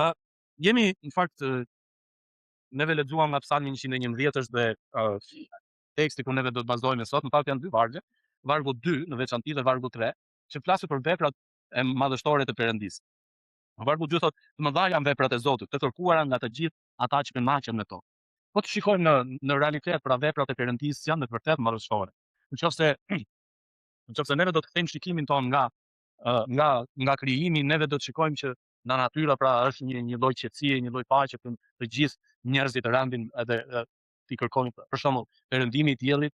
Ë, jemi në fakt neve lexuam nga Psalmi 111 dhe teksti ku neve do të bazohemi sot, në fakt janë dy vargje, vargu 2 në veçantë dhe vargu 3, që flasin për veprat e madhështore të Perëndisë. Vargu 2 thotë, të mëdha janë veprat e Zotit, të kërkuara nga të gjithë ata që kënaqen me to. Po të shikojmë në realitet pra veprat e Perëndisë janë me të vërtetë madhështore. Nëse nëse neve do të kthejmë shikimin ton nga krijimi, neve do të shikojmë që nga natyra pra është një lloj qetësie, një lloj paqe për të gjithë njerëzit randin edhe ti kërkojnë për shembull perëndimi i diellit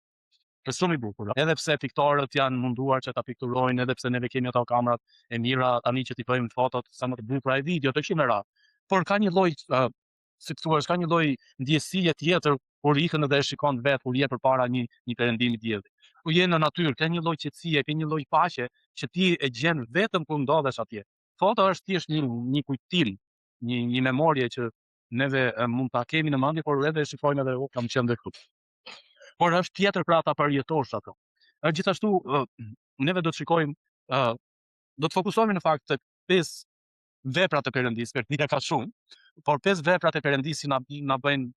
është shumë i bukur. Edhe pse piktorët janë munduar që ta pikturojnë, edhe pse neve kemi ato kamerat e mira tani që t'i bëjmë fotot sa më të bukura e video të që me radhë. Por ka një lloj si të thuash, ka një lloj ndjesie tjetër kur ikën edhe e shikon vetë kur je përpara një perëndimi dielli. Ku je në natyrë, ka një lloj qetësie, ka një lloj paqe që ti e gjen vetëm kur ndodhesh atje. Foto është thjesht një kujtim, një memorie që neve mund ta kemi në mendje, por edhe e shikojmë edhe kam qenë dhe këtu. Por është tjetër pra ta përjetosh ato. Gjithashtu neve do të shikojmë, do të fokusohemi në fakt se 5 veprat e Perëndisë, Perëndia ka shumë, por 5 veprat e Perëndisë na bëjnë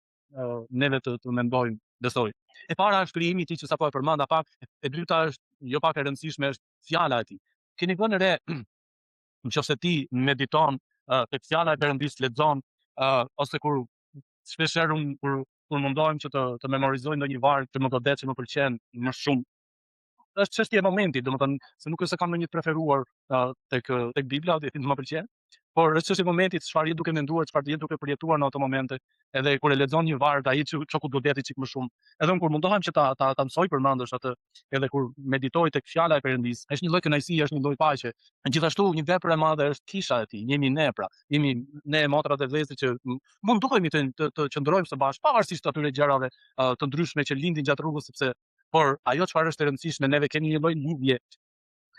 neve të mendojmë, besoj. E para është krijimi i tij që sapo e përmenda pak, e dyta është jo pak e rëndësishme është fjala e tij. Keni vënë re nëse ti mediton tek fjala e Perëndisë, lexon ose kur shpeshherë kur mundohem që të memorizoj ndonjë varg që më godet, që më pëlqen më shumë, është çështje e momentit, domethënë se nuk është se kam ndonjë të preferuar tek Bibla, dhe më pëlqen, por është çështje e momentit, çfarë je duke menduar, çfarë je duke përjetuar në ato momente, edhe kur e lexon një varg, ai çoku do deti çik më shumë. Edhe unë kur mundohem që ta mësoj përmendesh atë, edhe kur meditoj tek fjala e Perëndisë, është një lloj kënaqësie, është një lloj paqe. Gjithashtu një vepër e madhe është kisha e tij, jemi ne pra, jemi ne motrat e vëllezërit që mundohemi të qëndrojmë së bashku, pavarësisht atyre gjërave të ndryshme që lindin gjatë rrugës, sepse por ajo çfarë është e rëndësishme, neve kemi një lloj lidhje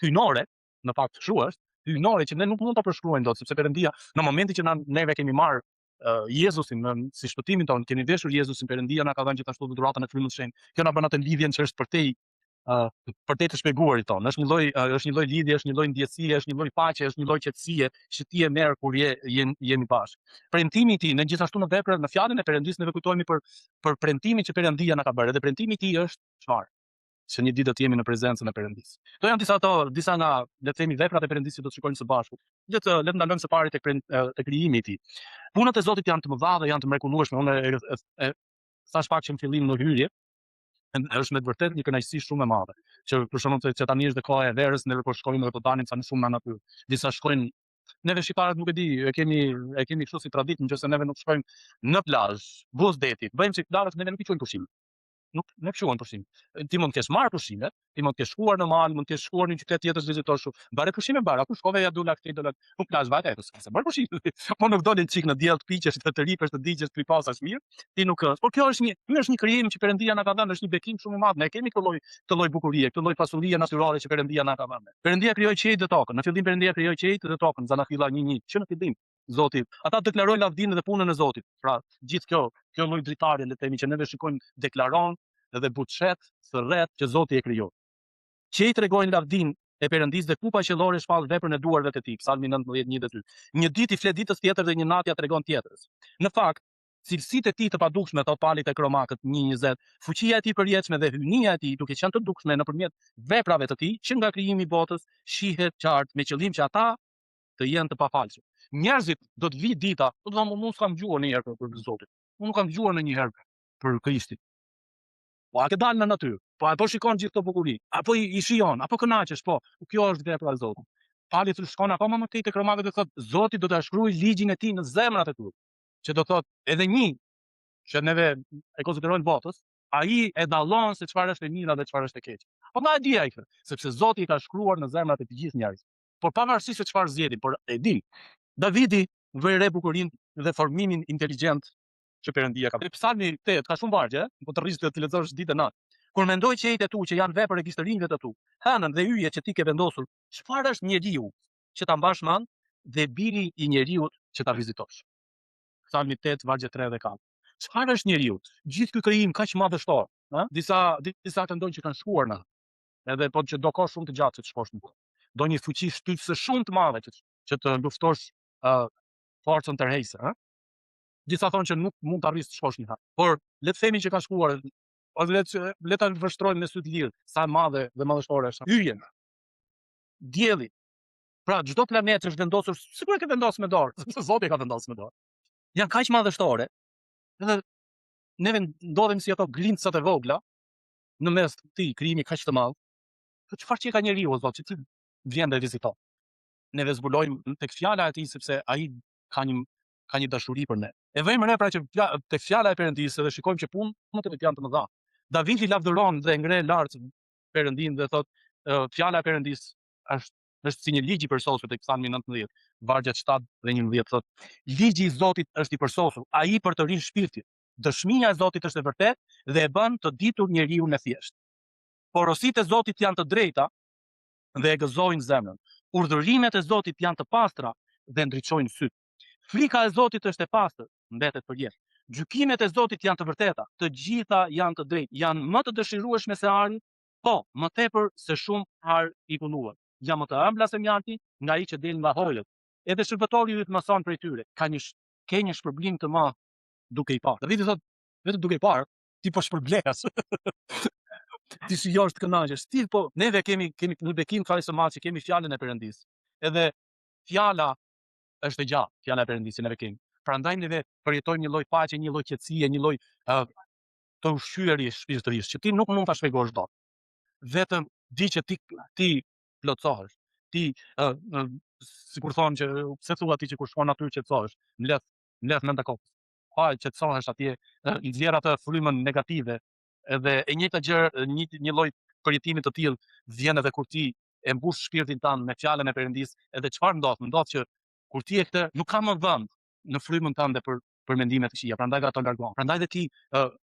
hyjnore, në fakt kështu është, hyjnore që ne nuk mund ta përshkruajmë dot, sepse Perëndia në momentin që neve kemi marr Jezusin si shpëtimin ton, kemi veshur Jezusin, Perëndia na ka dhënë gjithashtu dhuratën e Frymës së Shenjtë. Kjo na bën atë lidhjen që është për te të shpjeguarit ton. Është një lloj lidhje, është një lloj ndjesie, është një lloj paqe, është një lloj qetësie që ti e merr kur jemi bashkë. Premtimi i tij, ne gjithashtu në veprën, në fjalën e Perëndisë ne kujtohemi për premtimin që Perëndia na ka bërë. Dhe premtimi i tij është çfarë? Se një ditë do të jemi në prezencën e Perëndisë. Kto janë disa nga le të themi veprat e Perëndisë që do të shikojmë së bashku. Le të ndalojmë së pari tek krijimi i tij. Punët e Zotit janë të mëdha dhe janë të mrekullueshme. Unë e thash pak që në fillim në hyrje, është me të vërtetë një kënaqësi shumë e madhe. Që për shembull që tani është dhe koha e verës, neve kur shkojmë dhe po dalim sa më shumë në natyrë. Disa shkojnë, neve shqiptarët nuk e di, e kemi kështu si traditë, nëse neve nuk shkojmë në plazh, buz detit, bëjmë si plazh, neve nuk i quajmë pushim. Nuk quhen pushim. Ti mund të kesh marrë pushime, ti mund të kesh shkuar në mal, mund të kesh shkuar në një qytet tjetër vizitosh. Bare pushime bara, ku shkove ja dula këtej dola. Nuk plazh vajte, se bën pushim. Po nuk dolën çik në diell të piqesh, të ripesh, të digjesh, të pasash mirë. Ti nuk. Por kjo është një krijim që Perëndia na ka dhënë, është një bekim shumë i madh. Ne kemi këtë lloj bukurie, këtë lloj pasurie natyrale që Perëndia na ka dhënë. Perëndia krijoi qiellin dhe tokën. Në fillim Perëndia krijoi qiellin dhe tokën, zanafilla 1-1, që në fillim Zoti. Ata deklarojnë lavdinë dhe punën e Zotit. Pra, gjithë kjo lloj dritarje, le të themi, që neve shikojmë deklaron edhe butçet së rreth që Zoti e krijoi. Qej tregojnë lavdinë e Perëndisë dhe kupa qellore shpall veprën e duarve të tij. Psalmi 19:1 dhe 2. Një ditë i flet ditës tjetër dhe një natë ja tregon tjetrës. Në fakt, cilësitë e tij të padukshme, thot Pali tek Romakët 1:20, fuqia e tij përjetshme dhe hyjnia e tij duke qenë të dukshme nëpërmjet veprave të tij, që nga krijimi i botës shihet qartë me qëllim që ata të jenë të pafalshëm. Njerëzit do të vi dita, do të thonë unë s'kam dëgjuar ndonjëherë për Zotin. Unë nuk kam dëgjuar ndonjëherë për Krishtin. Po a ke dalë në natyrë? Po apo shikon gjithë këto bukuri? Apo i shijon? Apo kënaqesh? Po, kjo është vepra e Zotit. Pali të shkon akoma më tej tek Romakët dhe thotë Zoti do ta shkruajë ligjin e tij në zemrat e tyre. Që do thotë edhe një që neve e konsiderojmë botës, ai e dallon se çfarë është e mira dhe çfarë është e keq. Po nga e di ai këtë, sepse Zoti i ka shkruar në zemrat e të gjithë njerëzve. Por pavarësisht se çfarë zgjedhin, por e di. Davidi vëri re bukurinë dhe formimin inteligjent që Perëndia ka. Psalmi 8 ka shumë vargje, po të rrish të lexosh ditë natë. Kur mendoj qejtë e tu që janë vepër e kishtërinjve të tu, hënën dhe yjet që ti ke vendosur, çfarë është njeriu që ta mbash mend dhe biri i njeriu që ta vizitosh? Psalmi 8 vargje 3 dhe 4. Çfarë është njeriu? Gjithë ky krijim kaq madhështor, ëh? Disa këndojnë që kanë shkuar në. Edhe po që do kohë shumë të gjatë që të shkosh në. Do një fuqi shtypse shumë të madhe që të luftosh forcën tërheqëse, ëh? Disa thonë që nuk mund të arrisë të shkosh një herë. Por le të themi që ka shkuar, ose le ta vështrojmë me sy të lirë sa madhe dhe madhështore është hyjen. Dielli. Pra çdo planet që është vendosur, sikur e ke vendosur me dorë, sepse Zoti e ka vendosur me dorë. Janë kaq madhështore, edhe neve ndodhemi si ato glimcat e vogla në mes të këtij krijimi kaq të madh. Po çfarë që ka njeriu o Zot, që ti vjen dhe viziton? Neve zbulojmë tek fjala e tij sepse ai ka një dashuri për ne. E vëmë ne pra që tek fjala e Perëndisë dhe shikojmë që punët e tij janë të mëdha. Davidi lavdëron dhe ngre lart Perëndin dhe thotë fjala e Perëndisë është si një ligj i përsosur tek Psalmi 19, vargjet 7 dhe 11 thotë: Ligji i Zotit është i përsosur, ai për të rinë shpirtin. Dëshmia e Zotit është e vërtetë dhe e bën të ditur njeriu në thjesht. Porositë e Zotit janë të drejta dhe e gëzojnë zemrën. Urdhërimet e Zotit janë të pastra dhe ndriçojnë syt. Frika e Zotit është e pastër, mbetet për jetë. Gjykimet e Zotit janë të vërteta, të gjitha janë të drejtë, janë më të dëshirueshme se ari, po, më tepër se shumë ar i punuar. Janë më të ëmbla se mjalti nga ai që del nga hojët. Edhe shërbëtori yt mëson prej tyre. Ka një shpërblim të madh duke i parë. Davidi thotë, vetëm duke i parë, ti po shpërblehesh. Ti shijosh të kënaqesh. Ti po, neve kemi në bekim fare së madh që kemi fjalën e Perëndisë. Edhe fjala është e gjatë, fjala e Perëndisë neve kemi. Prandaj neve përjetojmë një lloj paqe, një lloj qetësie, një lloj të ushqyerje shpirtërisht që ti nuk mund ta shpjegosh dot. Vetëm di që ti plotësohesh. Ti sikur thonë që pse thua ti që kur shkon aty qetësohesh, mbledh mend akoma. Pa qetësohesh atje, i nxjerr atë frymën negative, edhe e njëjta gjë, një lloj përjetimi të tillë vjen edhe kur ti e mbush shpirtin tënd me fjalën e Perëndisë, edhe çfarë ndodh? Ndodh që kur ti e këtë, nuk ka më vend në frymën tënde për mendime të këqija, prandaj ato largon. Prandaj dhe ti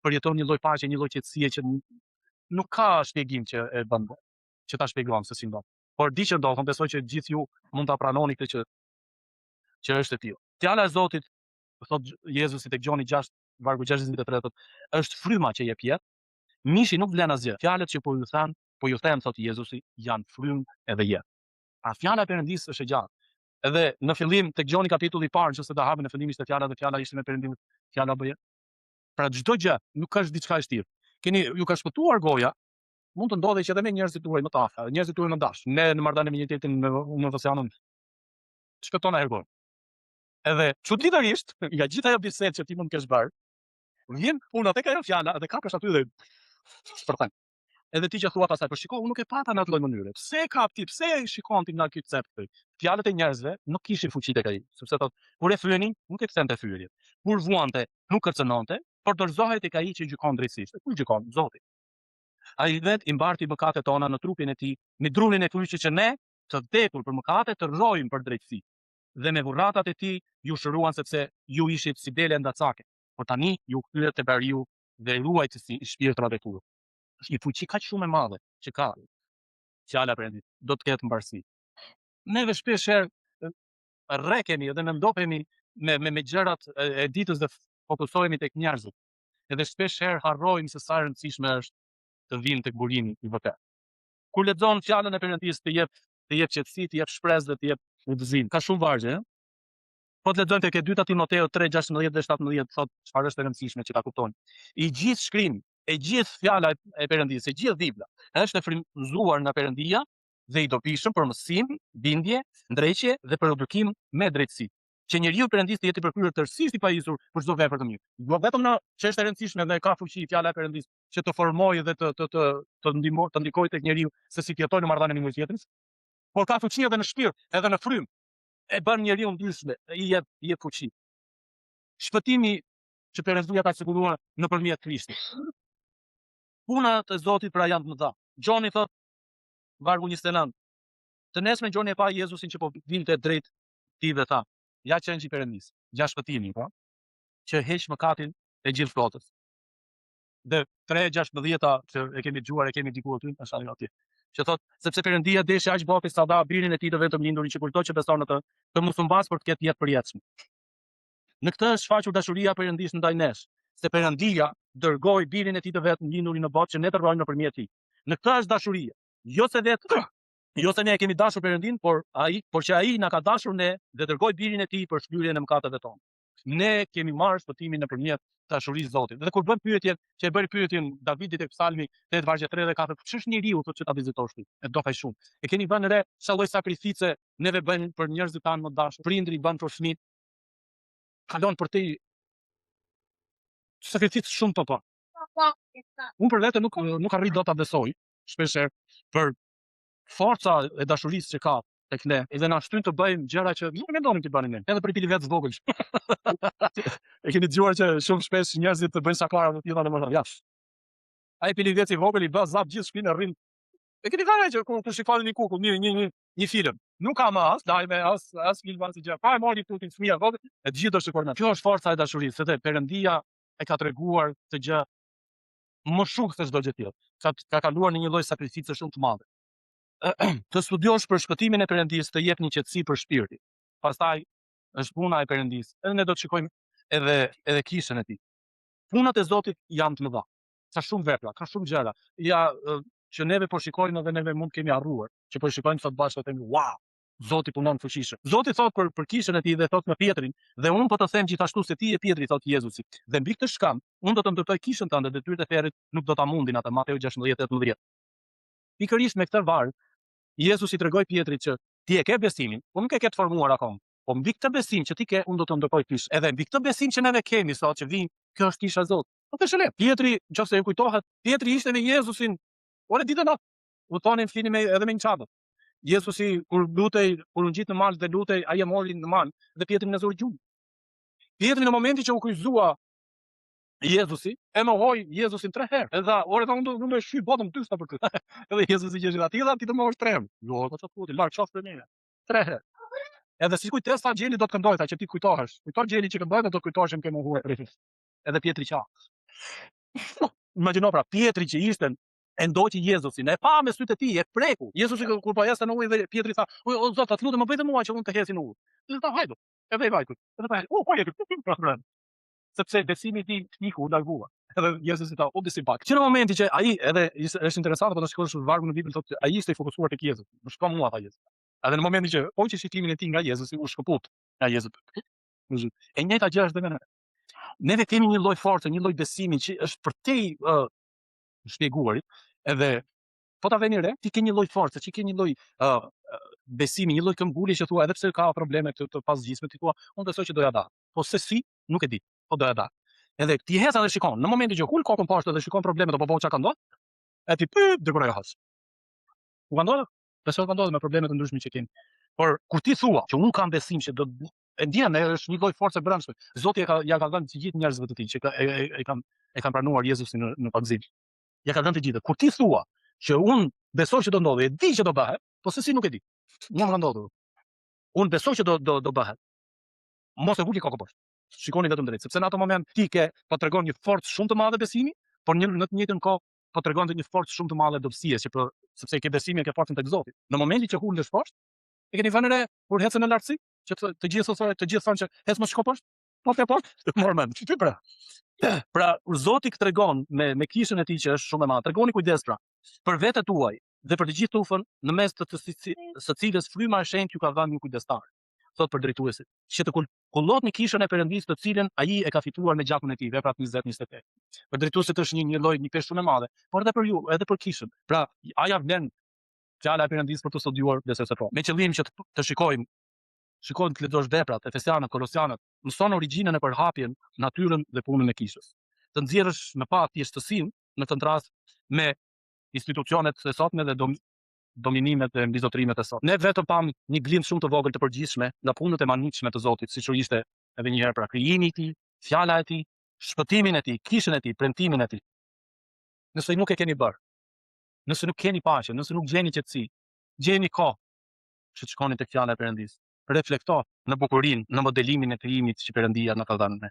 përjeton një lloj paqe, një lloj qetësie që nuk ka shpjegim që e bën që ta shpjegon se si ndodh. Por di që ndodh, unë besoj që gjithë ju mund ta pranoni këtë që është e tillë. Fjala e Zotit, thot Jezusi tek Gjoni 6, vargu 63 thotë, është fryma që jep jetë. Mishi nuk vlen asgjë. Fjalët që po ju them thot Jezusi, janë frymë edhe jetë. A fjala e Perëndisë është e gjatë. Edhe në fillim tek Gjoni kapitulli i parë, nëse ta hapim në fillim ishte fjala dhe fjala ishte me Perëndimin, fjala bëje. Pra çdo gjë nuk është diçka e shtirë. Ju ka shpëtuar goja, mund të ndodhë që edhe me njerëzit tuaj më të afër, njerëzit tuaj më dash, ne në marrëdhënie me një tjetrin në oceanin. Shpëton ai gojën. Edhe çuditërisht, nga gjithë ajo bisedë që ti mund të kesh bërë, vjen puna tek ajo fjala dhe kapësh aty dhe shpërthen. Edhe ti që thua pastaj, po shiko, unë nuk e pata në atë lloj mënyre. Pse e kap ti? Pse e shikon ti nga ky cep këtu? Fjalët e njerëzve nuk kishin fuqi tek ai, sepse thotë, kur e thyenin, nuk e kthente thyerjen. Kur vuante, nuk kërcënonte, por dorëzohej tek ai që gjykon drejtësisht. Ku gjykon? Zoti. Ai vetë i mbarti mëkatet tona në trupin e tij, me drurin e kryqit që ne, të vdekur për mëkate, të rrojmë për drejtësi. Dhe me dhuratat e tij ju shëruan sepse ju ishit si dele ndacake. Por tani ju kthyer te bariu dhe ruajtësi i shpirtrave tuaj. Është një fuqi kaq shumë e madhe që ka fjala e Perëndisë, do të ketë mbarësi. Neve shpesh herë rrekemi edhe mendopemi me gjërat e ditës dhe fokusohemi tek njerëzit. Edhe shpesh herë harrojmë se sa e rëndësishme është të vinë tek burimi i vërtetë. Kur lexon fjalën e Perëndisë të jep qetësi, të jep shpresë dhe të jep udhëzim. Ka shumë vargje, ëh? Po të lexojmë tek e dyta Timoteu 3:16 dhe 17 thotë çfarë është e rëndësishme që ta kuptoni. I gjithë shkrimi, e gjithë fjala e Perëndisë, e gjithë Bibla është e frymëzuar nga Perëndia dhe i dobishëm për mësim, bindje, ndrejtje dhe për edukim me drejtësi. Që njeriu Perëndisë të jetë i përkryer tërësisht i pajisur për çdo vepër të mirë. Jo vetëm në çështë e rëndësishme dhe ka fuqi fjala e Perëndisë që të formojë dhe të ndikojë tek njeriu se si të jetojë në marrëdhënie me njëri tjetrin, por ka fuqi edhe në shpirt, edhe në frymë. E bën njeriu ndryshme, i jep fuqi. Shpëtimi që Perëndia ka siguruar nëpërmjet Krishtit. Punat e Zotit pra janë të mëdha. Gjoni thot, vargu 29. Të nesme Gjoni e pa Jezusin që po vinte drejt tij dhe tha: Ja qenxhi i Perëndisë, ja shpëtimi, po, që heq mëkatin e gjithë flotës. Dhe 3:16 që e kemi dëgjuar, e kemi dikuar ty, është ajo atje. Që thot, sepse Perëndia deshi aq bopi sa dha birin e tij të vetëm lindurin që kushdo që beson në të mos u mbas për të ketë jetë përjetshme. Në këtë është shfaqur dashuria e Perëndisë ndaj nesh, se Perëndia dërgoi birin e tij të vetëm lindurin në botë që ne të rrojmë nëpërmjet tij. Në këtë është dashuria, jo se vetë Jo se ne e kemi dashur Perëndin, por që ai na ka dashur ne dhe dërgoi birin e tij për shpyrjen e mëkateve tonë. Ne kemi marrë shpëtimin nëpërmjet dashurisë Zotit. Dhe kur bën pyetjen, që e bëri pyetjen Davidit tek Psalmi 8 vargje 3 dhe 4, ç'është njeriu thotë që ta vizitosh ti? E do faj shumë. E keni vënë re sa lloj sakrifice neve bëjmë për njerëzit tanë më dashur. Prindri bën për fëmijët. Kalon për te sakrificë shumë të pa. Unë për vete nuk arrit dot ta besoj, shpeshherë për forca e dashurisë që ka tek ne, edhe na shtyn të bëjmë gjëra që nuk mendonim të bënin ne, edhe për pili vetë vogël. E keni dëgjuar që shumë shpesh njerëzit të bëjnë sakara të tilla domethënë, ja. Ai pili vetë i vogël i bë zap gjithë shpinën rrin. E keni thënë që kur shikoni një kukull, një film, nuk ka më as lajme, as filma si gjë. Pa e mori tutin fëmia vogël, e të gjithë do shikojnë. Kjo është forca e dashurisë, sepse Perëndia e ka treguar këtë gjë më shumë se çdo gjë tjetër. Ka kaluar në një lloj sakrifice shumë të madhe. Të studiosh për shpëtimin e Perëndisë, të jep një qetësi për shpirtin. Pastaj është puna e Perëndisë. Edhe ne do të shikojmë edhe kishën e tij. Punat e Zotit janë të mëdha. Ka shumë vepra, ka shumë gjëra. Që neve po shikojmë edhe neve mund kemi harruar. Që po shikojmë sot bashkë themi, wow, Zoti punon fuqishëm. Zoti thot për kishën e tij dhe thot me Pietrin, dhe unë po të them gjithashtu se ti je Pietri, thot Jezusi. Dhe mbi këtë shkam, unë do të ndërtoj kishën tënde, detyrat e ferrit nuk do ta mundin atë. Mateu 16:18. Pikërisht me këtë varg, Jezusi tregoi Pietrit që ti e ke besimin, po nuk e ke të formuar akoma. Po mbi këtë besim që ti ke, unë do të ndërtoj kishë. Edhe mbi këtë besim që neve kemi sot që vijnë, kjo është kisha e Zotit. Po të shëlet. Pietri, nëse ju kujtohet, Pietri ishte me Jezusin. Ore ditën natë, u thonin flini edhe me një çadër. Jezusi kur u ngjit në mal dhe lutej, ai e mori në mal dhe Pietri në zor gjumë. Pietri në momentin që u kryqëzua Jezusi, e mohoi Jezusin 3 herë. Edhe ore thonë unë do të shij botën tysta për këtë. Edhe Jezusi që aty dha ti të mohosh 3 herë. Jo, po çfarë thotë, larg çoft për ne. 3 herë. Edhe si kujtes ta gjeni do të këndoj ta që ti kujtohesh. Kujton gjeni që këndoj do të kujtohesh më ke mohuar rreth. Edhe Pietri qa. Imagjino pra, Pietri që ishte e ndoqi Jezusin, e pa me sytë e tij, e preku. Jezusi kur po jashtë në ujë dhe Pietri tha, "O Zot, të lutem më bëj të mua që unë të hesi në ujë." Dhe tha, "Hajde." Edhe i vajtu. Edhe tha, po jetë." Sepse besimi i tij niku u largua. Edhe Jezusi tha, "U disi pak." Që në momentin që ai edhe është interesante, po të shikosh vargun në Bibël thotë ai ishte i fokusuar tek Jezusi. Më shkon mua tha Jezusi. Edhe në momentin që që shikimin e tij nga Jezusi u shkëput nga Jezusi. E njëjta gjë është edhe me ne. Neve kemi një lloj force, një lloj besimi që është përtej shpjeguarit, edhe po ta veni re, ti ke një lloj force, ti ke një lloj besimi, një lloj këmbgulje që thua edhe pse ka probleme të pasgjithme, ti thua, unë besoj që doja da. Po se si, nuk e di, po doja da. Edhe ti hesa dhe shikon, në momentin që hul kokën poshtë dhe shikon problemet apo çka ka ndodhur, e ti dërgoj has. U ka ndodhur? Besoj ka ndodhur me probleme të ndryshme që kemi. Por kur ti thua që unë kam besim që do e ndjen është një lloj force brendshme. Zoti ja ka dhënë të gjithë njerëzve të tij që e kanë pranuar Jezusin në pagzim. Ja ka dhënë të gjithë. Kur ti thua që unë besoj që do ndodhë, e di që do bëhet, po se si nuk e di. Nuk ka ndodhur. Unë besoj që do bëhet. Mos e vuli kokën poshtë. Shikoni vetëm drejt, sepse në ato moment ti po tregon një forcë shumë të madhe besimi, por në të njëjtën kohë po tregon një forcë shumë të madhe dobësie, sepse ke besimin, ke forcën tek Zoti. Në momentin që hulesh poshtë, e keni vënë re kur ecën në lartësi, që të gjithë thonë që ec mos shko poshtë, po te poshtë, normal. Ti pra. Pra Zoti tregon me kishën e tij që është shumë e madhe. Tregoni kujdes pra për vetët tuaj dhe për të gjithë tufën në mes të së cilës fryma e shenjtë ju ka dhënë një kujdestar. Thot për drejtuesit, që të kullotni kishën e Perëndisë të cilën ai e ka fituar me gjakun e tij, Veprat 20:28. Për drejtuesit është një lloj një peshë shumë e madhe, por edhe për ju, edhe për kishën. Pra, aja vlen fjala e Perëndisë për të studiuar besoj po. Me qëllim që të shikojmë të lexosh Veprat, Efesianët, Kolosianët, mëson origjinën e përhapjen, natyrën dhe punën e kishës. Të nxjerrësh me pa thjeshtësinë në këtë rast me institucionet e sotme dhe dominimet dhe mbizotrimet e sot. Ne vetëm pam një glimt shumë të vogël të përgjithshme nga punët e manitshme të Zotit, siç u ishte edhe një herë pra krijimi i tij, fjala e tij, shpëtimin e tij, kishën e tij, premtimin e tij. Nëse nuk e keni bërë, nëse nuk keni paqe, nëse nuk gjeni qetësi, gjeni kohë që të shkoni tek fjala e Perëndisë. Reflekto në bukurinë, në modelimin e krijimit që Perëndia na ka dhënë ne.